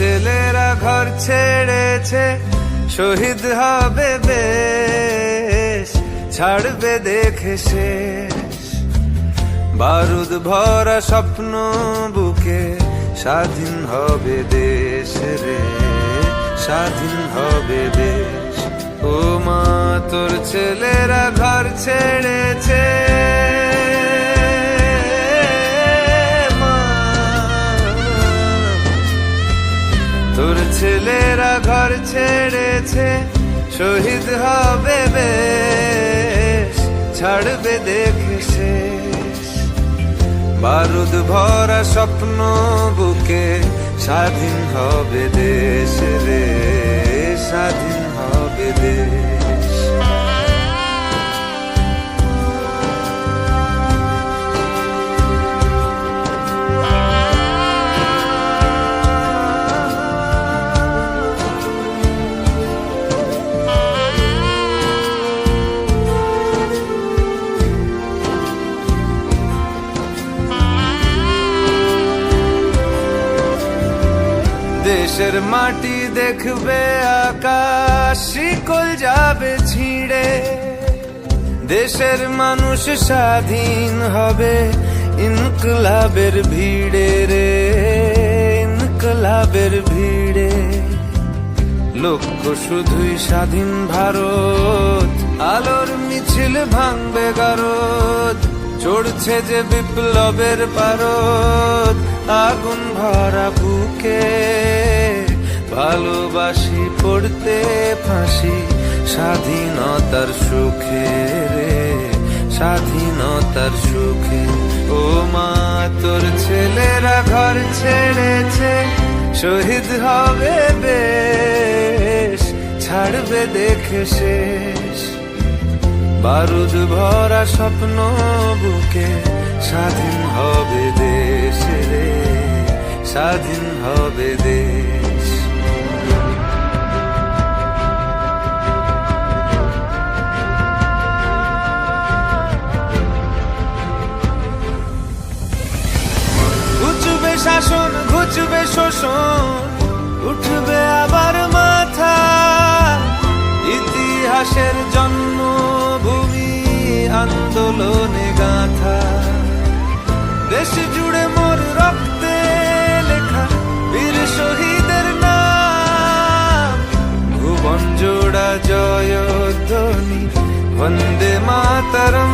ছেলেরা ঘর ছেড়েছে, শহীদ হবে বেশ, ছাড়বে দেখে শেষ। বারুদ ভরা স্বপ্ন বুকে, স্বাধীন হবে দেশ রে, স্বাধীন হবে দেশ। ও মা তোর ছেলেরা ঘর ছেড়েছে, তোর ছেলেরা ঘর ছেড়েছে, শহীদ হবে বেশ, ছাড়বে দেখে শেষ। বারুদ ভরা স্বপ্ন বুকে, স্বাধীন হবে দেশ রে, স্বাধীন হবে দেশ। দেশের মাটি দেখবে আকাশ, শিকল যাবে ছিঁড়ে। দেশের মানুষ স্বাধীন হবে ইনকলাবের ভিড়ে রে, ইনকলাবের ভিড়ে। লক্ষ্য শুধুই স্বাধীন ভারত, আলোর মিছিল ভাঙবে গারদ। চড়ছে যে বিপ্লবের পারদ, আগুন ভরা বুকে, ভালোবাসি পড়তে ফাঁসি, স্বাধীনতার সুখে রে, স্বাধীনতার সুখে। ও মা তোর ছেলেরা ঘর ছেড়েছে, শহীদ হবে বেশ, ছাড়বে দেখে শেষ। বারুদ ভরা স্বপ্ন বুকে, স্বাধীন হবে দেশ রে, স্বাধীন হবে দেশ। ঘুচবে শাসন, ঘুচবে শোষণ, উঠবে আবার মাথা। ইতিহাসের জন্মভূমি, আন্দোলনে গাথা। দেশ জুড়ে মোর রক্তে লেখা বীর শহীদের নাম। ভুবন জোড়া জয়ধ্বনি, বন্দে মাতরম।